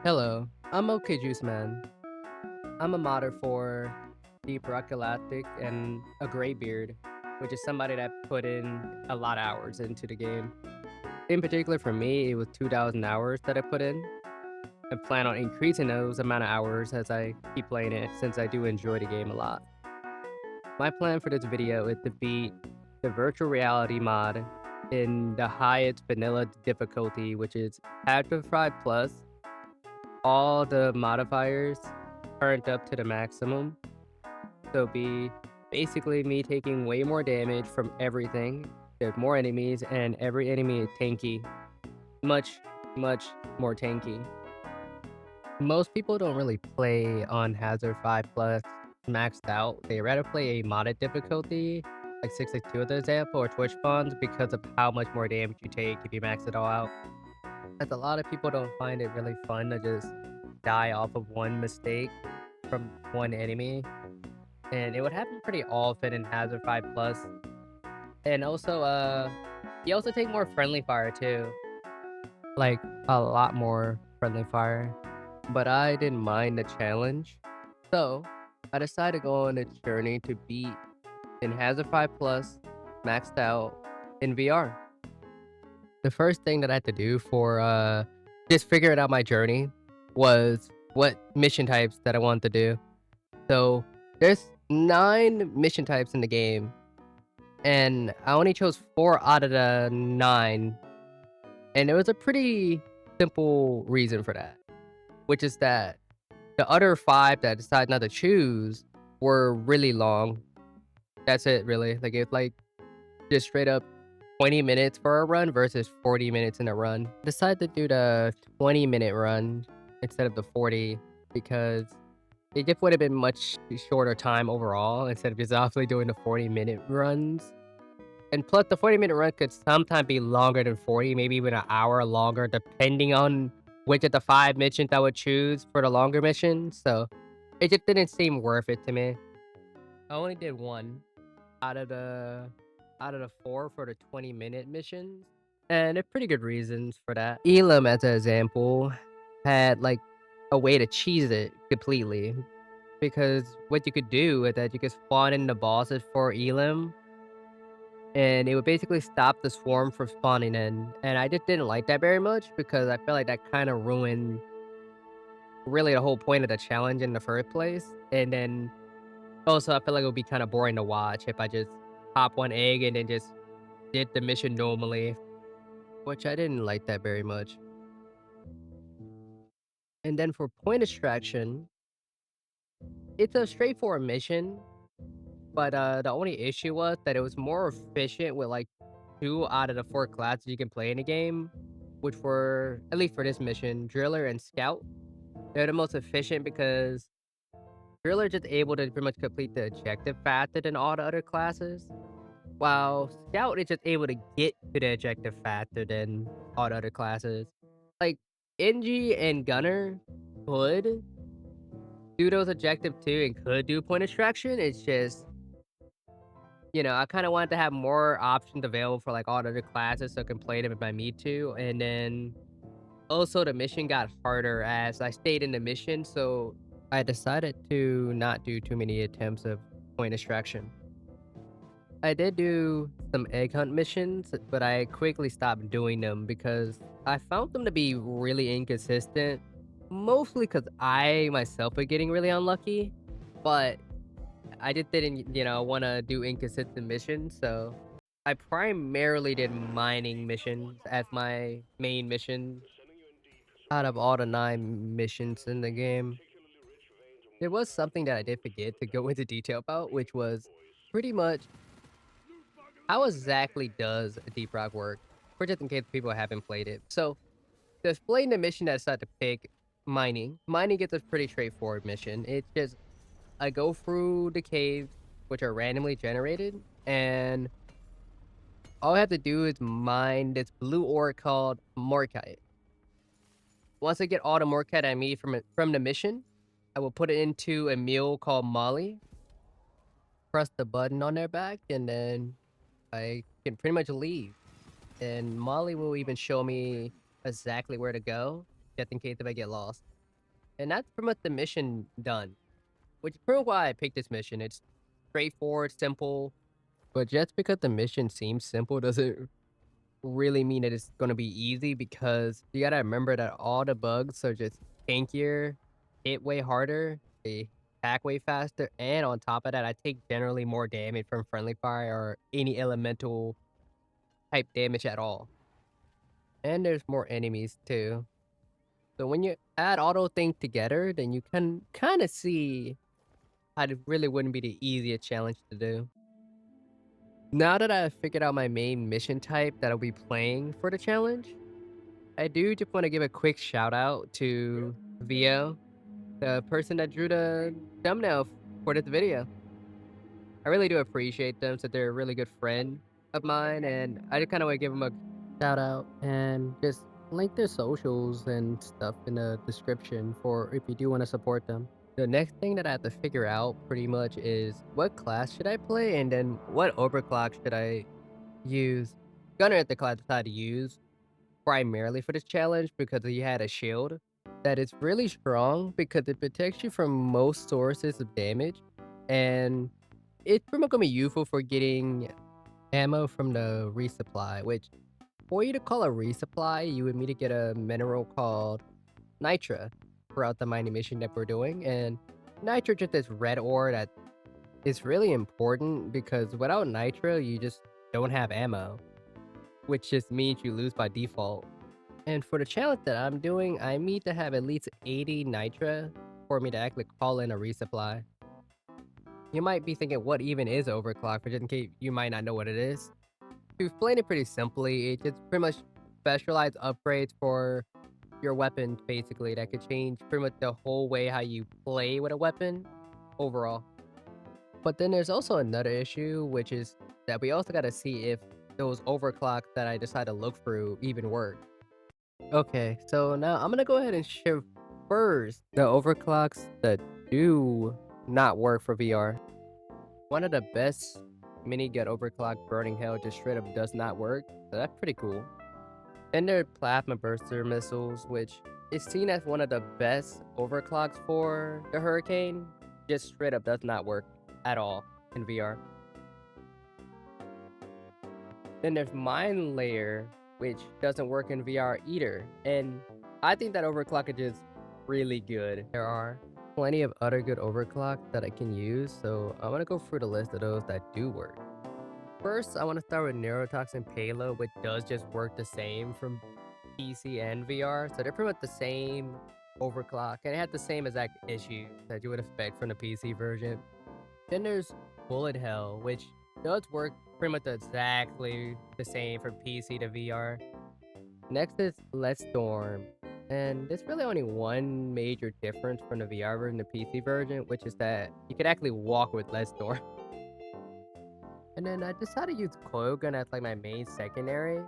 Hello, I'm OK Juice Man. I'm a modder for Deep Rock Galactic and a Greybeard, which is somebody that put in a lot of hours into the game. In particular, for me, it was 2,000 hours that I put in. I plan on increasing those amount of hours as I keep playing it, since I do enjoy the game a lot. My plan for this video is to beat the virtual reality mod in the highest vanilla difficulty, which is Petrified Plus, all the modifiers turned up to the maximum. So be basically me taking way more damage from everything. There's more enemies, and every enemy is tanky. Much, much more tanky. Most people don't really play on Hazard 5 Plus maxed out. They rather play a modded difficulty, like 662 as an example, or Twitch spawns, because of how much more damage you take if you max it all out. As a lot of people don't find it really fun to just die off of one mistake from one enemy, and it would happen pretty often in Hazard 5 Plus. And also, you also take more friendly fire too, like a lot more friendly fire. But I didn't mind the challenge, so I decided to go on a journey to beat in Hazard 5 Plus, maxed out in VR. The first thing that I had to do for just figuring out my journey was what mission types that I wanted to do. So there's 9 mission types in the game, and I only chose 4 out of the 9. And there was a pretty simple reason for that, which is that the other 5 that I decided not to choose were really long. That's it, really. Like, it's like just straight up 20 minutes for a run versus 40 minutes in a run. I decided to do the 20-minute run instead of the 40 because it just would have been much shorter time overall instead of just awfully doing the 40-minute runs. And plus, the 40-minute run could sometimes be longer than 40, maybe even an hour longer, depending on which of the 5 missions I would choose for the longer mission. So it just didn't seem worth it to me. I only did 1 out of the 4 for the 20-minute missions, and there are pretty good reasons for that. Elam, as an example, had like a way to cheese it completely, because what you could do is that you could spawn in the bosses for Elam, and it would basically stop the swarm from spawning in. And I just didn't like that very much because I felt like that kind of ruined really the whole point of the challenge in the first place. And then also, I feel like it would be kind of boring to watch if I just pop one egg and then just did the mission normally, which I didn't like that very much. And then for point extraction, it's a straightforward mission, but the only issue was that it was more efficient with like 2 out of the 4 classes you can play in the game, which were, at least for this mission, Driller and Scout. They're the most efficient because Driller just able to pretty much complete the objective faster than all the other classes, while Scout is just able to get to the objective faster than all the other classes. Like, NG and Gunner could do those objectives too and could do point extraction. It's just, I kind of wanted to have more options available for like all the other classes so I can play them if I need to. And then also the mission got harder as I stayed in the mission, so I decided to not do too many attempts of point extraction. I did do some egg hunt missions, but I quickly stopped doing them because I found them to be really inconsistent. Mostly because I myself are getting really unlucky, but I just didn't, want to do inconsistent missions. So I primarily did mining missions as my main mission out of all the 9 missions in the game. There was something that I did forget to go into detail about, which was pretty much how exactly does a deep rock work? For just in case people haven't played it. So, to explain the mission that I decided to pick, mining. Mining gets a pretty straightforward mission. It's just, I go through the caves, which are randomly generated, and all I have to do is mine this blue ore called Morkite. Once I get all the Morkite I need from the mission, I will put it into a mule called Molly, press the button on their back, and then I can pretty much leave. And Molly will even show me exactly where to go, just in case if I get lost. And that's pretty much the mission done, which is pretty much why I picked this mission. It's straightforward, simple, but just because the mission seems simple doesn't really mean that it's gonna be easy because you gotta remember that all the bugs are just tankier, hit way harder, they attack way faster, and on top of that, I take generally more damage from friendly fire or any elemental type damage at all. And there's more enemies too. So when you add all those things together, then you can kind of see how it really wouldn't be the easiest challenge to do. Now that I've figured out my main mission type that I'll be playing for the challenge, I do just want to give a quick shout out to Vio, the person that drew the thumbnail for this video. I really do appreciate them, so they're a really good friend of mine, and I just kind of want to give them a shout out and just link their socials and stuff in the description for if you do want to support them. The next thing that I have to figure out pretty much is what class should I play and then what overclock should I use. Gonna have to decide to use primarily for this challenge because he had a shield that is really strong because it protects you from most sources of damage, and it's pretty much gonna be useful for getting ammo from the resupply, which for you to call a resupply, you would need to get a mineral called Nitra throughout the mining mission that we're doing, and Nitra just this red ore that is really important because without Nitra, you just don't have ammo, which just means you lose by default. And for the challenge that I'm doing, I need to have at least 80 Nitra for me to actually call in a resupply. You might be thinking, what even is overclock? For just in case you might not know what it is. To explain it pretty simply, it's just pretty much specialized upgrades for your weapons, basically, that could change pretty much the whole way how you play with a weapon overall. But then there's also another issue, which is that we also got to see if those overclocks that I decide to look through even work. Okay, so now I'm gonna go ahead and share first the overclocks that do not work for VR. One of the best mini gut overclock burning hell just straight up does not work, so that's pretty cool. Then there are plasma burster missiles, which is seen as one of the best overclocks for the hurricane, just straight up does not work at all in VR. Then there's Mine Layer, which doesn't work in VR either. And I think that overclock is just really good. There are plenty of other good overclocks that I can use, so I'm gonna go through the list of those that do work. First, I want to start with Neurotoxin Payload, which does just work the same from PC and VR. So they're pretty much the same overclock, and it had the same exact issues that you would expect from the PC version. Then there's Bullet Hell, which does work pretty much exactly the same from PC to VR. Next is Let's Storm, and there's really only one major difference from the VR version to PC version, which is that you could actually walk with Let's Storm. And then I decided to use Coil Gun as like my main secondary,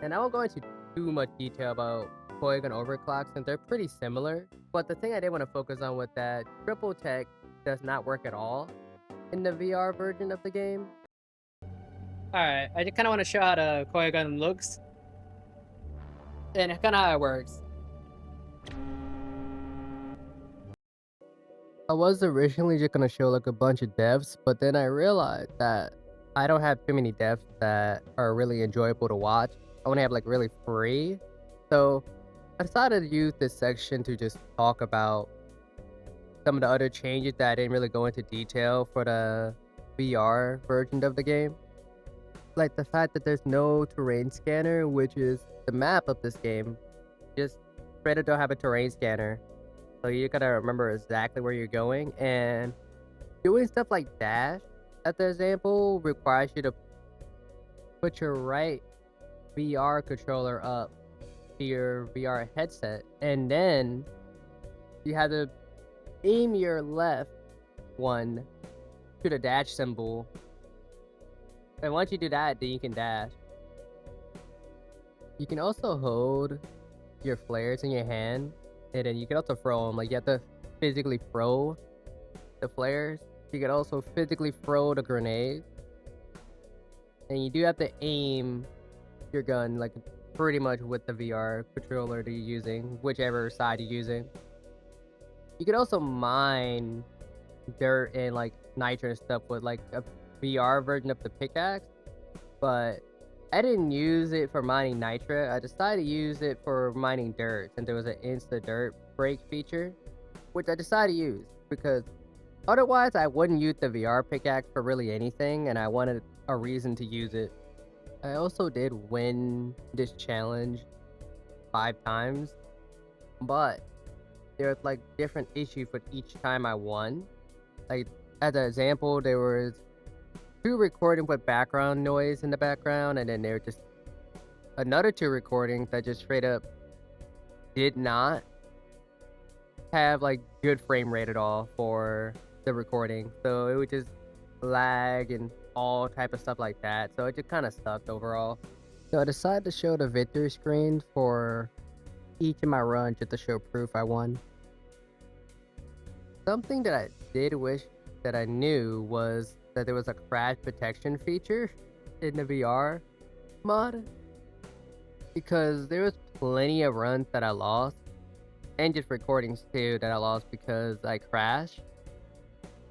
and I won't go into too much detail about Coil Gun overclocks since they're pretty similar. But the thing I did want to focus on was that Triple Tech does not work at all in the VR version of the game. Alright, I just kind of want to show how the Coil Gun looks and kind of how it works. I was originally just gonna show like a bunch of deaths, but then I realized that I don't have too many deaths that are really enjoyable to watch. I only have like really 3. So I decided to use this section to just talk about some of the other changes that I didn't really go into detail for the VR version of the game. Like the fact that there's no terrain scanner, which is the map of this game. Just straight up don't have a terrain scanner. So you gotta remember exactly where you're going, and doing stuff like dash, as an example, requires you to put your right VR controller up to your VR headset, and then you have to aim your left one to the dash symbol. And once you do that, then you can dash. You can also hold your flares in your hand, and then you can also throw them. Like you have to physically throw the flares. You can also physically throw the grenades. And you do have to aim your gun like pretty much with the VR controller that you're using, whichever side you're using. You could also mine dirt and like nitro and stuff with like a VR version of the pickaxe, but I didn't use it for mining nitra. I decided to use it for mining dirt, and there was an insta dirt break feature, which I decided to use because otherwise I wouldn't use the VR pickaxe for really anything, and I wanted a reason to use it. I also did win this challenge 5 times, but there's like different issues with each time I won. Like as an example, there was two recordings with background noise in the background, and then there were just another two recordings that just straight up did not have like good frame rate at all for the recording. So it would just lag and all type of stuff like that. So it just kind of sucked overall. So I decided to show the victory screen for each of my runs just to show proof I won. Something that I did wish that I knew was that there was a crash protection feature in the VR mod, because there was plenty of runs that I lost and just recordings too that I lost because I crashed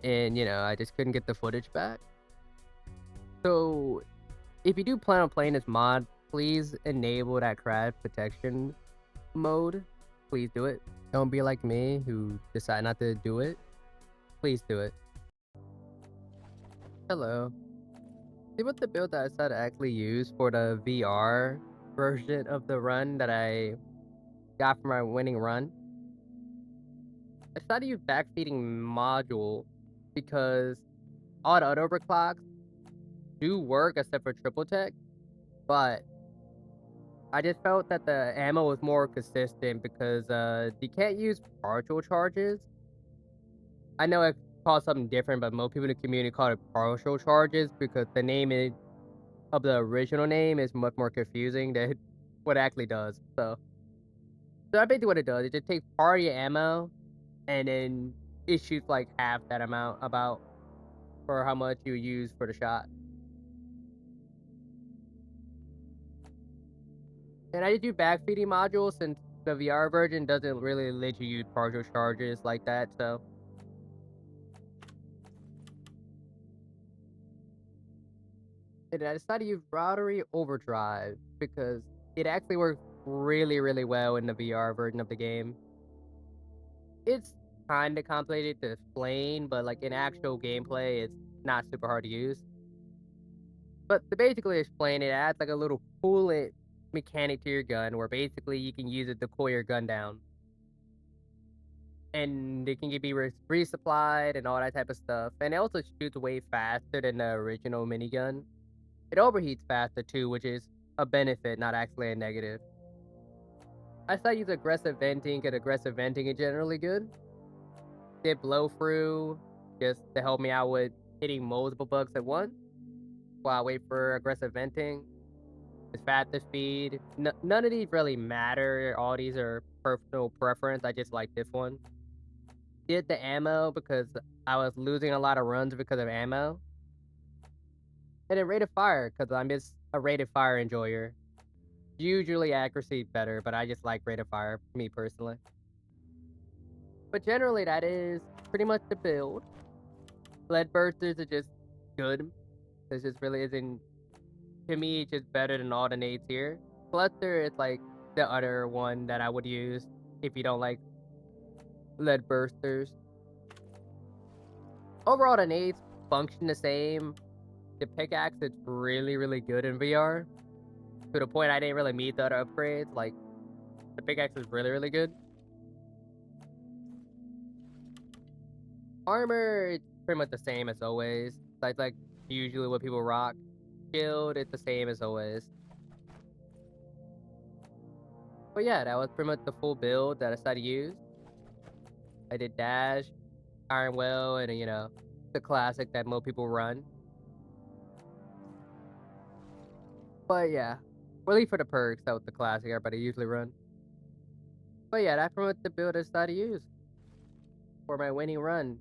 and I just couldn't get the footage back. So if you do plan on playing this mod, please enable that crash protection mode. Please do it. Don't be like me who decide not to do it. Please do it. Hello. See what the build that I decided to actually use for the VR version of the run that I got for my winning run? I decided to use backfeeding module because all the other overclocks do work except for triple tech, but I just felt that the ammo was more consistent because you can't use partial charges. I know it called something different, but most people in the community call it partial charges because the name of the original name is much more confusing than what it actually does. So that's basically what it does. It just takes part of your ammo and then it shoots like half that amount about for how much you use for the shot. And I did do backfeeding modules since the VR version doesn't really let you use partial charges like that, so. And I decided to use Rotary Overdrive because it actually works really, really well in the VR version of the game. It's kind of complicated to explain, but like in actual gameplay, it's not super hard to use. But to basically explain it, adds like a little coolant mechanic to your gun where basically you can use it to cool your gun down. And it can be resupplied and all that type of stuff. And it also shoots way faster than the original minigun. It overheats faster too, which is a benefit, not actually a negative. I still use aggressive venting, because aggressive venting is generally good. Did blow through just to help me out with hitting multiple bugs at once while I wait for aggressive venting. It's faster speed. None of these really matter. All these are personal preference. I just like this one. Did the ammo because I was losing a lot of runs because of ammo. And then rate of fire because I'm just a rate of fire enjoyer. Usually accuracy is better, but I just like rate of fire, me personally. But generally, that is pretty much the build. Lead bursters are just good. This just really isn't, to me, it's just better than all the nades here. Cluster is like the other one that I would use if you don't like lead bursters. Overall, the nades function the same. The pickaxe is really, really good in VR. To the point I didn't really need the other upgrades. Like, the pickaxe is really, really good. Armor, it's pretty much the same as always. That's like usually what people rock. Shield, it's the same as always. But yeah, that was pretty much the full build that I decided to use. I did dash, iron will, and the classic that most people run. But yeah, really for the perks, that was the classic everybody usually run. But yeah, that's pretty much the build I decided to use for my winning run.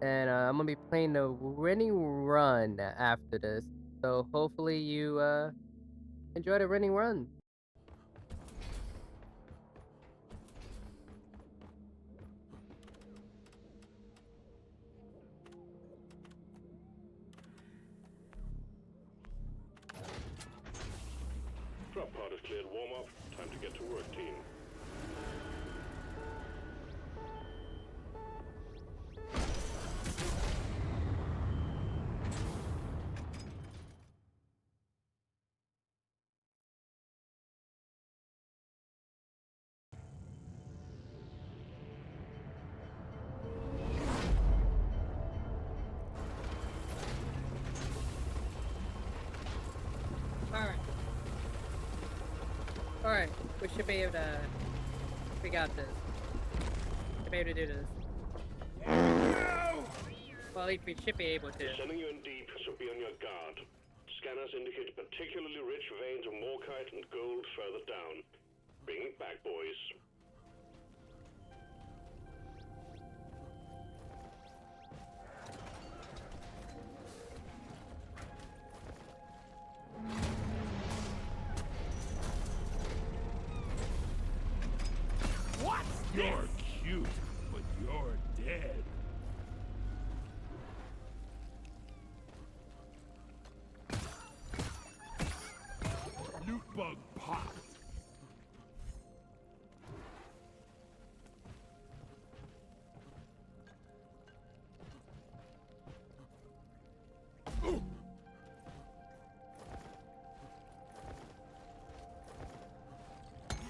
And I'm gonna be playing the winning run after this. So hopefully you enjoy the winning run. Get to work, team. Alright. Alright, we should be able to... We got this. Should be able to do this. Well, at least we should be able to. Sending you in deep, so be on your guard. Scanners indicate particularly rich veins of morkite and gold further down. Bring it back, boys. You're cute, but you're dead. Loot bug popped.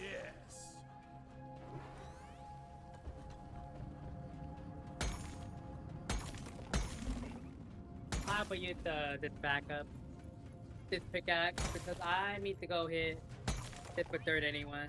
Yes. How about you this backup? This pickaxe, because I need to go hit this for third anyway.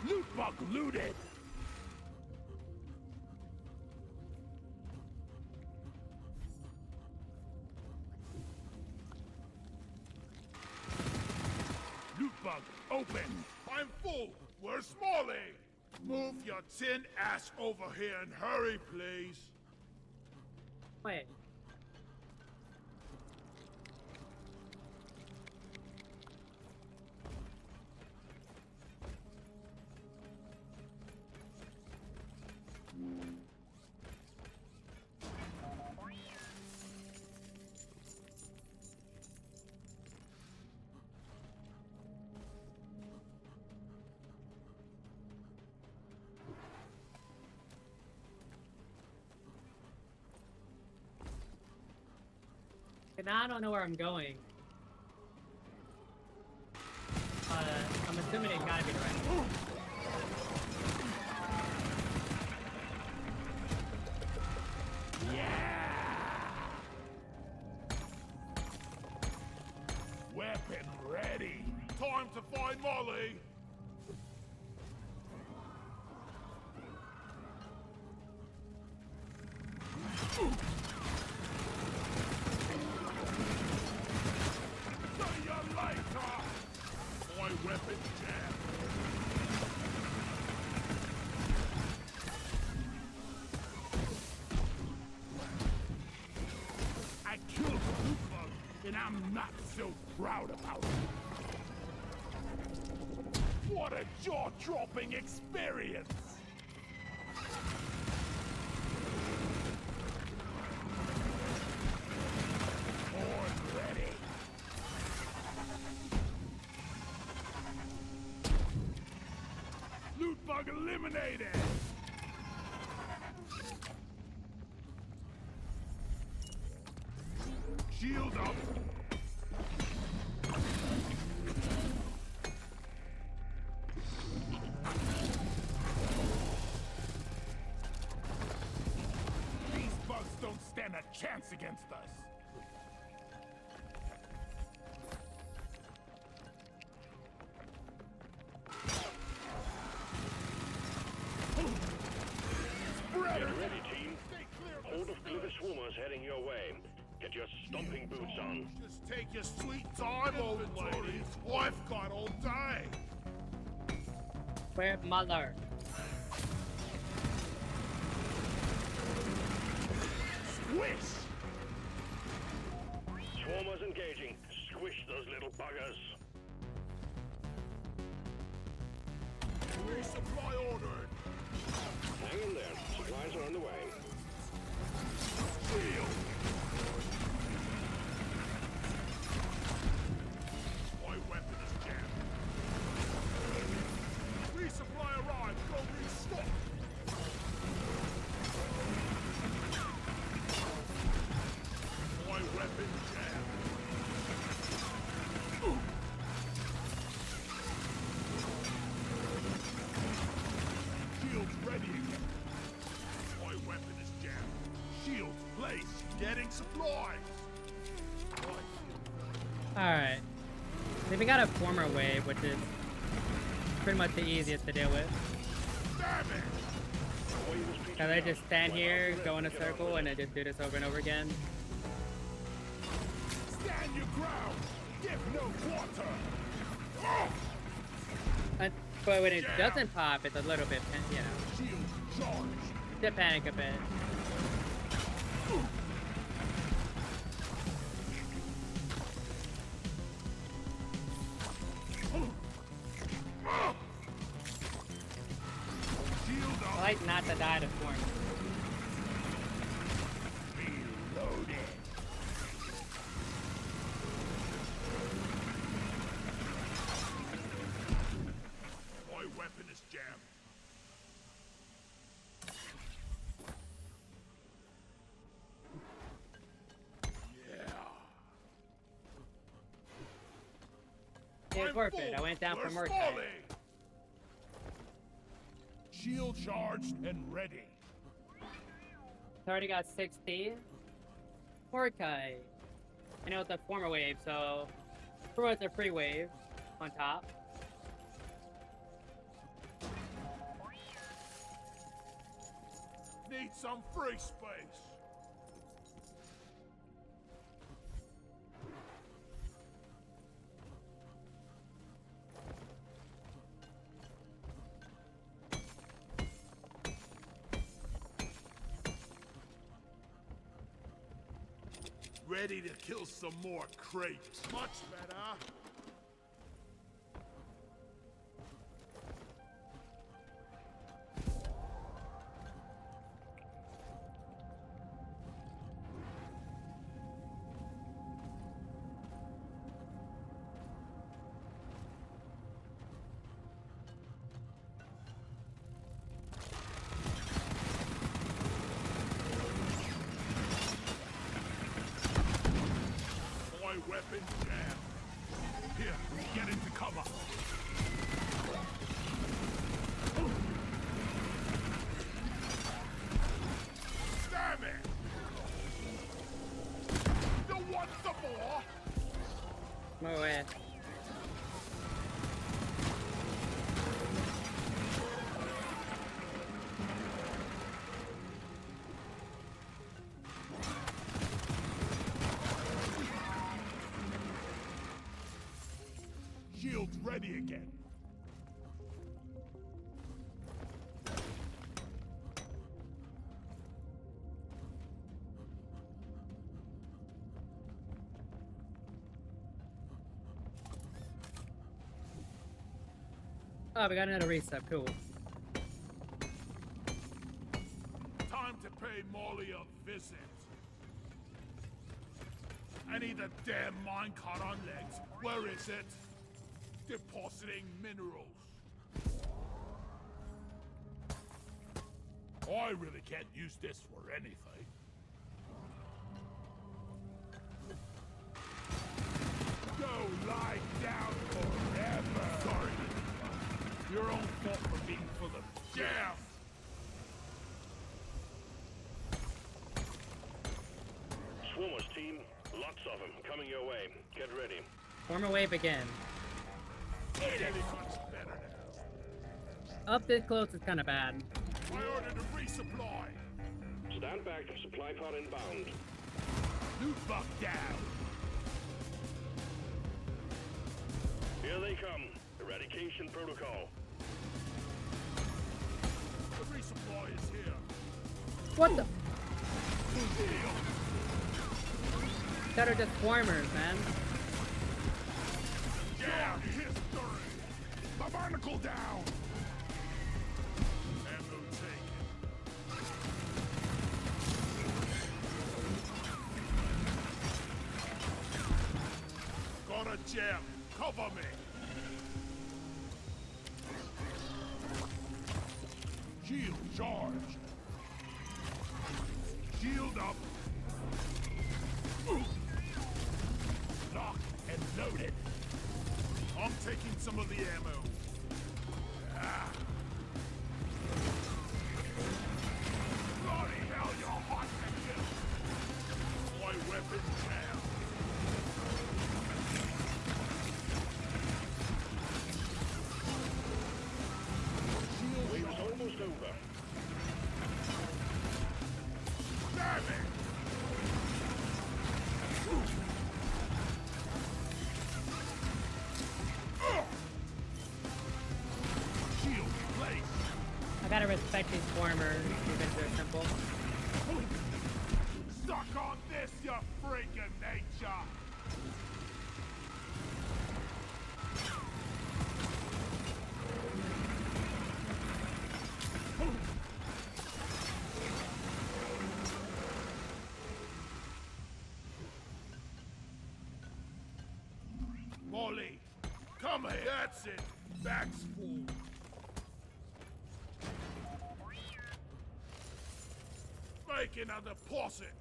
Loot bug looted. Loot bug open. I'm full. Where's Smalley? Move your tin ass over here and hurry, please. Wait. And now I don't know where I'm going. I'm assuming it gotta be the right one. Yeah! Weapon ready. Time to find Molly. See you later. My weapon jam. I killed a loot bug, and I'm not so proud about it. What a jaw-dropping experience! Horn ready. Loot bug eliminated! Shield up! These bugs don't stand a chance against us! Spread Get it! ready, team. Stay clear of Hold the of Get your stomping boots on. Just take your sweet time, old lady. I've got all day. Where mother? Squish! Swarmers engaging. Squish those little buggers. Resupply ordered. Hang in there. Supplies are on the way. Shield! My weapon is jammed. Resupply arrived. Go restock. My weapon jammed. Shields ready again. My weapon is jammed. Shields placed. Getting supplies. Alright. We got a former wave, which is pretty much the easiest to deal with. Damn it! Cause I just stand here, go in a circle, and I just do this over and over again. Stand your ground. Give no quarter. Oh! But when it doesn't pop, it's a little bit, you know, Shields charged. to panic a bit. Shield I up. like not to die to storm. Reloaded. My weapon is jammed. It was I'm worth it. full. I went down We're for more time. smalling. Shield charged and ready. It's already got 60. Mordecai. I know it's a former wave, so pretty much a free wave on top. Need some free space. Ready to kill some more crates. Much better. My weapon jammed. Here, get into cover. Damn it! You want some more? More away. Shields ready again. Oh, we got another reset. Cool. Time to pay Molly a visit. I need the damn minecart on legs. Where is it? Depositing minerals. I really can't use this for anything. Go lie down forever. Sorry. Your own fault for being full of jam. Swarmers team, lots of them coming your way. Get ready. Former wave again. Getting much better now. Up this close is kind of bad. I ordered a resupply. Stand back. Supply pod inbound. Loot bug down. Here they come. Eradication protocol. The resupply is here. What the? That are just swarmers, man. Down history. The barnacle down. Ammo taken. Got a gem. Cover me. Shield charged. Shield up. Locked and loaded. I'm taking some of the ammo. Ah. Bloody hell, you're hot and kill. My weapon down. Wave's almost over. Damn it! Shield placed. I gotta respect these swarmers, even if they're simple. Suck on this, you freak of nature! Molly, come here. That's it. Back's full. Making a deposit.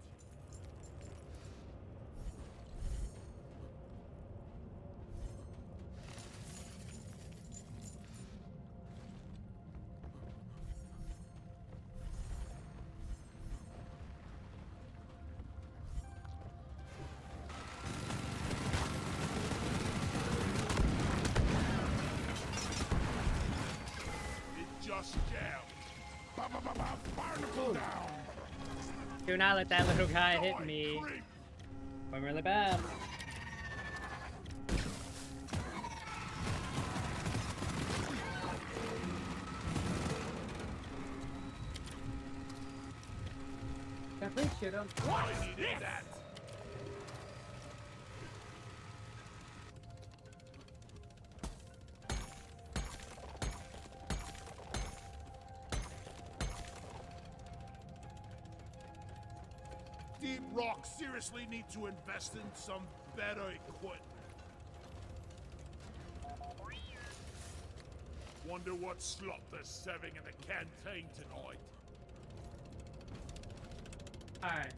It just jammed. Barnacle down. Do not let that little guy hit me. Creep. I'm really bad. Can I please shoot him? I needed that. Deep Rock seriously need to invest in some better equipment. Wonder what slop they're serving in the canteen tonight. Alright.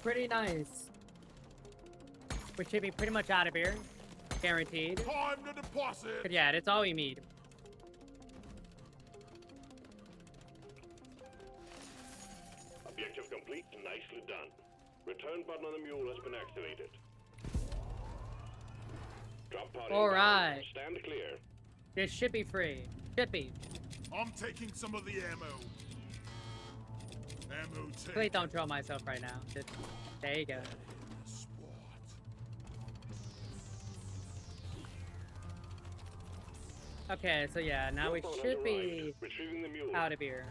Pretty nice. We should be pretty much out of here. Guaranteed. Time to deposit. But yeah, that's all we need. Objective complete. Nicely done. Return button on the mule has been activated. Drop pod All inbound. right. Stand clear. This should be free. Should be. I'm taking some of the ammo. Ammo taken. Please don't draw myself right now. Just, there you go. Spot. Okay, so yeah, now we Drop pod should on the be right. Retrieving the mule. out of here.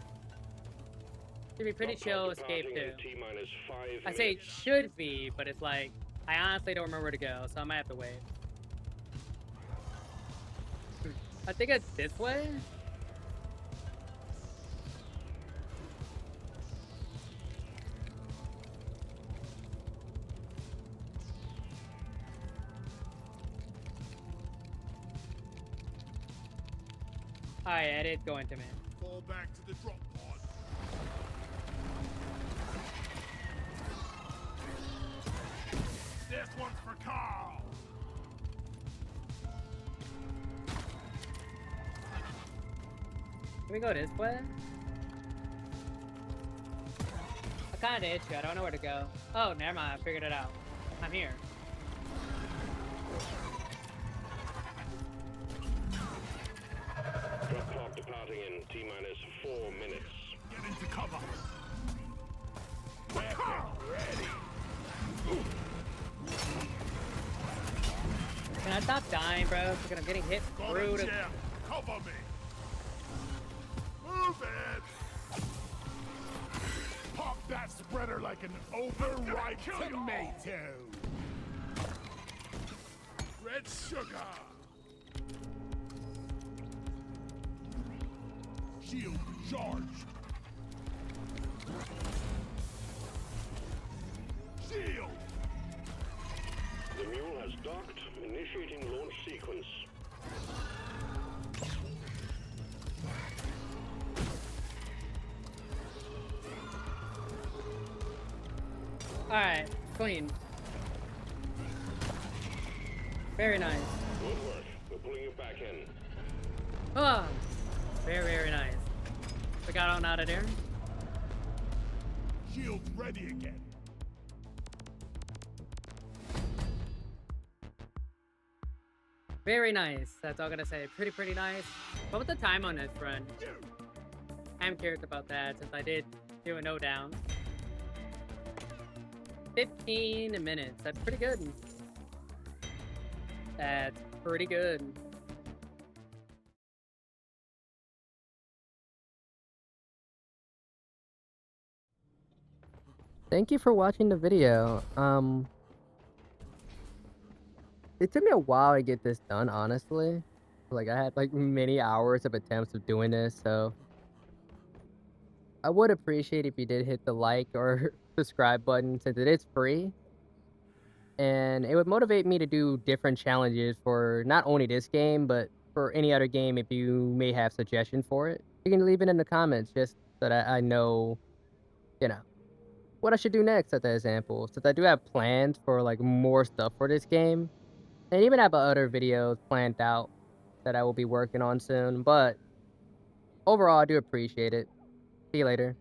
Should be pretty Drop chill pod escape departing too. in T-minus 5 I say minutes. should be, but it's like, I honestly don't remember where to go, so I might have to wait. I think it's this way? Alright, it is going to me. Fall back to the drop pod. This one's for Carl. Can we go this way? I kinda itchy, I don't know where to go. Oh, never mind, I figured it out. I'm here. Drop pod departing in T-minus 4 minutes. Get into cover. Where Can I stop dying, bro? Because I'm getting hit Got through a the... gem. Cover me. Move it. Pop that spreader like an overripe tomato. Red sugar. Shield charged. Shield. The mule has docked, initiating launch sequence. Alright, clean. Very nice. Good work. We're pulling you back in. Ah, very, very nice. We got on out of there. Shield ready again. Very nice. That's all I'm gonna say. Pretty nice. What was the time on this run? I'm curious about that since I did do a no down. 15 minutes. That's pretty good. That's pretty good. Thank you for watching the video. It took me a while to get this done, honestly. Like, I had, like, many hours of attempts of doing this, so I would appreciate if you did hit the like or subscribe button since it is free. And it would motivate me to do different challenges for not only this game, but for any other game if you may have suggestions for it. You can leave it in the comments just so that I know, you know, what I should do next as an example. Since I do have plans for, like, more stuff for this game. And even have other videos planned out that I will be working on soon. But overall, I do appreciate it. See you later.